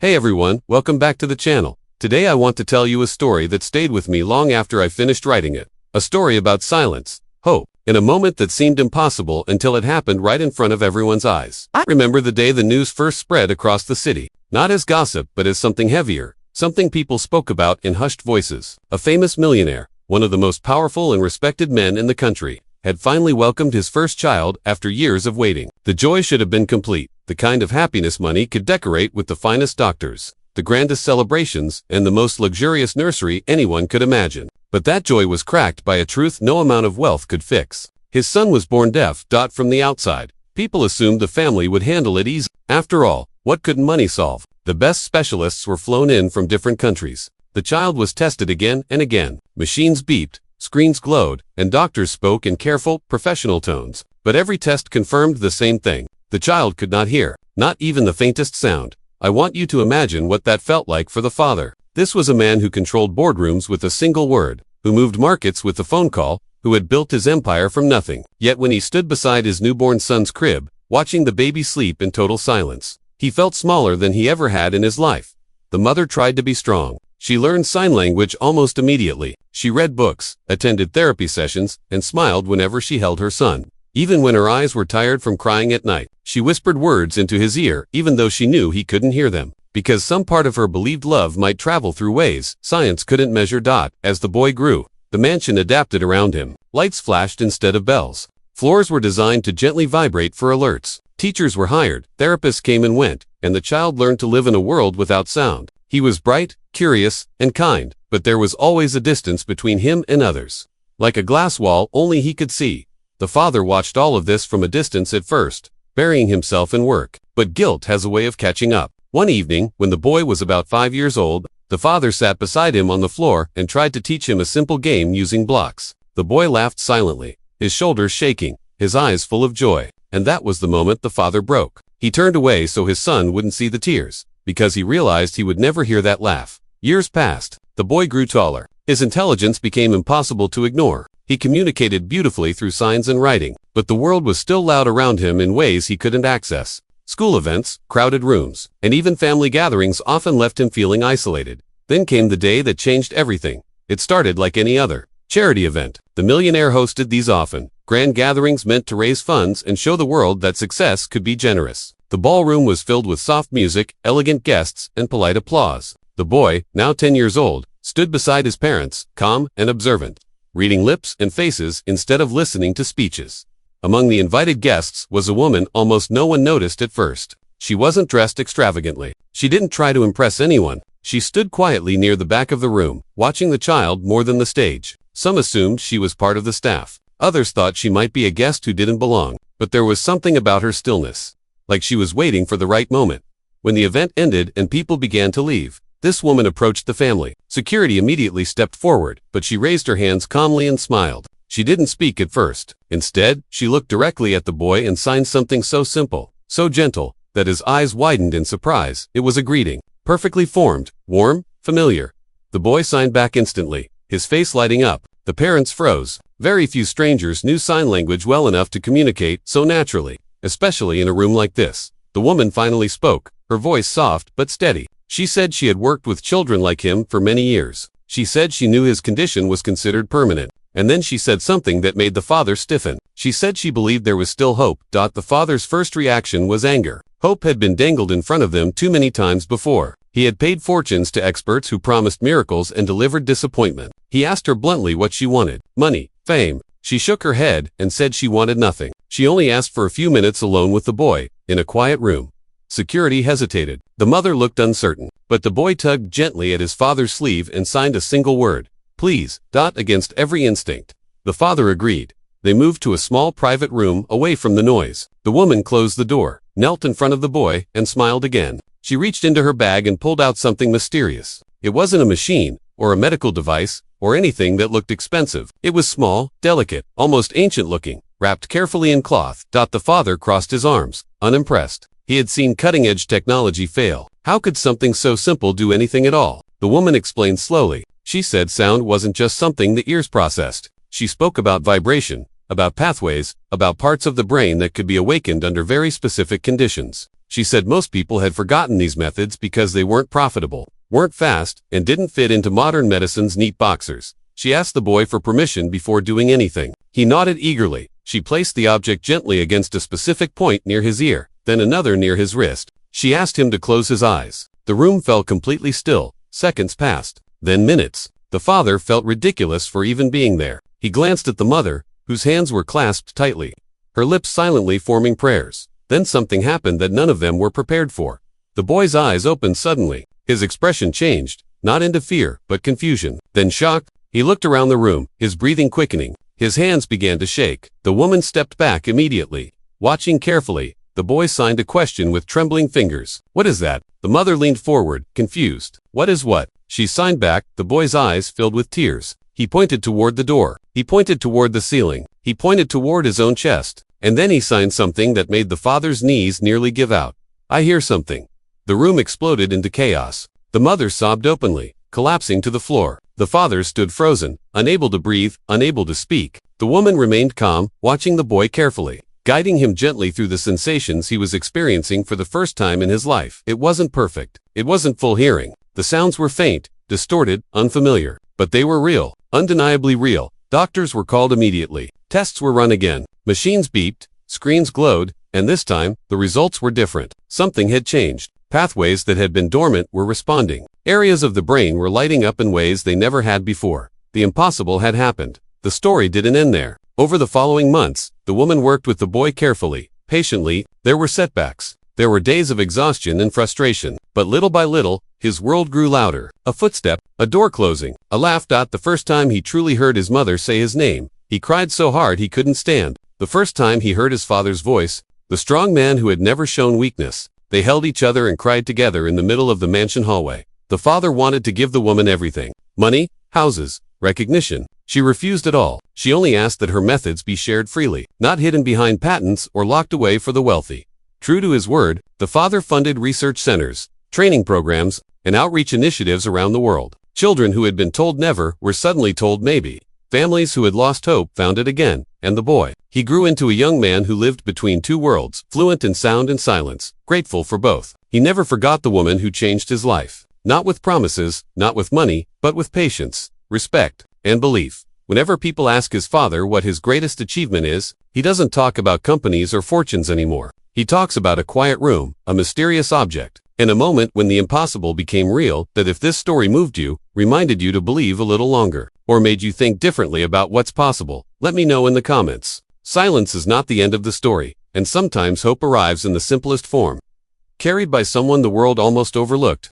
Hey everyone, welcome back to the channel. Today I want to tell you a story that stayed with me long after I finished writing it. A story about silence, hope, in a moment that seemed impossible until it happened right in front of everyone's eyes. I remember the day the news first spread across the city, not as gossip but as something heavier, something people spoke about in hushed voices. A famous millionaire, one of the most powerful and respected men in the country, had finally welcomed his first child after years of waiting. The joy should have been complete, the kind of happiness money could decorate with the finest doctors, the grandest celebrations, and the most luxurious nursery anyone could imagine. But that joy was cracked by a truth no amount of wealth could fix. His son was born deaf. From the outside, people assumed the family would handle it easily. After all, what could money solve? The best specialists were flown in from different countries. The child was tested again and again. Machines beeped, screens glowed, and doctors spoke in careful, professional tones. But every test confirmed the same thing. The child could not hear, not even the faintest sound. I want you to imagine what that felt like for the father. This was a man who controlled boardrooms with a single word, who moved markets with a phone call, who had built his empire from nothing. Yet when he stood beside his newborn son's crib, watching the baby sleep in total silence, he felt smaller than he ever had in his life. The mother tried to be strong. She learned sign language almost immediately. She read books, attended therapy sessions, and smiled whenever she held her son. Even when her eyes were tired from crying at night, she whispered words into his ear even though she knew he couldn't hear them. Because some part of her believed love might travel through ways science couldn't measure. As the boy grew, the mansion adapted around him. Lights flashed instead of bells. Floors were designed to gently vibrate for alerts. Teachers were hired, therapists came and went, and the child learned to live in a world without sound. He was bright, curious, and kind, but there was always a distance between him and others. Like a glass wall only he could see. The father watched all of this from a distance at first, burying himself in work. But guilt has a way of catching up. One evening, when the boy was about 5 years old, the father sat beside him on the floor and tried to teach him a simple game using blocks. The boy laughed silently, his shoulders shaking, his eyes full of joy. And that was the moment the father broke. He turned away so his son wouldn't see the tears, because he realized he would never hear that laugh. Years passed. The boy grew taller. His intelligence became impossible to ignore. He communicated beautifully through signs and writing, but the world was still loud around him in ways he couldn't access. School events, crowded rooms, and even family gatherings often left him feeling isolated. Then came the day that changed everything. It started like any other charity event. The millionaire hosted these often grand gatherings meant to raise funds and show the world that success could be generous. The ballroom was filled with soft music, elegant guests, and polite applause. The boy, now 10 years old, stood beside his parents, calm and observant, reading lips and faces instead of listening to speeches. Among the invited guests was a woman almost no one noticed at first. She wasn't dressed extravagantly. She didn't try to impress anyone. She stood quietly near the back of the room, watching the child more than the stage. Some assumed she was part of the staff. Others thought she might be a guest who didn't belong. But there was something about her stillness, like she was waiting for the right moment. When the event ended and people began to leave, this woman approached the family. Security immediately stepped forward, but she raised her hands calmly and smiled. She didn't speak at first. Instead, she looked directly at the boy and signed something so simple, so gentle, that his eyes widened in surprise. It was a greeting, perfectly formed, warm, familiar. The boy signed back instantly, his face lighting up. The parents froze. Very few strangers knew sign language well enough to communicate so naturally, especially in a room like this. The woman finally spoke, her voice soft but steady. She said she had worked with children like him for many years. She said she knew his condition was considered permanent. And then she said something that made the father stiffen. She said she believed there was still hope. The father's first reaction was anger. Hope had been dangled in front of them too many times before. He had paid fortunes to experts who promised miracles and delivered disappointment. He asked her bluntly what she wanted. Money, fame. She shook her head and said she wanted nothing. She only asked for a few minutes alone with the boy, in a quiet room. Security hesitated. The mother looked uncertain, but the boy tugged gently at his father's sleeve and signed a single word. Please. Against every instinct. The father agreed. They moved to a small private room away from the noise. The woman closed the door, knelt in front of the boy, and smiled again. She reached into her bag and pulled out something mysterious. It wasn't a machine, or a medical device, or anything that looked expensive. It was small, delicate, almost ancient looking, wrapped carefully in cloth. The father crossed his arms, unimpressed. He had seen cutting-edge technology fail. How could something so simple do anything at all? The woman explained slowly. She said sound wasn't just something the ears processed. She spoke about vibration, about pathways, about parts of the brain that could be awakened under very specific conditions. She said most people had forgotten these methods because they weren't profitable, weren't fast, and didn't fit into modern medicine's neat boxers. She asked the boy for permission before doing anything. He nodded eagerly. She placed the object gently against a specific point near his ear, then another near his wrist. She asked him to close his eyes. The room fell completely still. Seconds passed, then minutes. The father felt ridiculous for even being there. He glanced at the mother, whose hands were clasped tightly, her lips silently forming prayers. Then something happened that none of them were prepared for. The boy's eyes opened suddenly. His expression changed, not into fear, but confusion, then shock. He looked around the room, his breathing quickening. His hands began to shake. The woman stepped back immediately. Watching carefully, the boy signed a question with trembling fingers. "What is that?" The mother leaned forward, confused. "What is what?" She signed back. The boy's eyes filled with tears. He pointed toward the door. He pointed toward the ceiling. He pointed toward his own chest. And then he signed something that made the father's knees nearly give out. "I hear something." The room exploded into chaos. The mother sobbed openly, collapsing to the floor. The father stood frozen, unable to breathe, unable to speak. The woman remained calm, watching the boy carefully, guiding him gently through the sensations he was experiencing for the first time in his life. It wasn't perfect. It wasn't full hearing. The sounds were faint, distorted, unfamiliar. But they were real, undeniably real. Doctors were called immediately. Tests were run again. Machines beeped, screens glowed, and this time, the results were different. Something had changed. Pathways that had been dormant were responding. Areas of the brain were lighting up in ways they never had before. The impossible had happened. The story didn't end there. Over the following months, the woman worked with the boy carefully, patiently. There were setbacks. There were days of exhaustion and frustration. But little by little, his world grew louder. A footstep, a door closing, a laugh. The first time he truly heard his mother say his name, he cried so hard he couldn't stand. The first time he heard his father's voice, the strong man who had never shown weakness. They held each other and cried together in the middle of the mansion hallway. The father wanted to give the woman everything. Money, houses, recognition. She refused it all. She only asked that her methods be shared freely, not hidden behind patents or locked away for the wealthy. True to his word, the father funded research centers, training programs, and outreach initiatives around the world. Children who had been told never were suddenly told maybe. Families who had lost hope found it again. And the boy. He grew into a young man who lived between two worlds, fluent in sound and silence, grateful for both. He never forgot the woman who changed his life. Not with promises, not with money, but with patience, respect, and belief. Whenever people ask his father what his greatest achievement is, he doesn't talk about companies or fortunes anymore. He talks about a quiet room, a mysterious object, and a moment when the impossible became real. That if this story moved you, reminded you to believe a little longer, or made you think differently about what's possible, let me know in the comments. Silence is not the end of the story, and sometimes hope arrives in the simplest form. Carried by someone the world almost overlooked.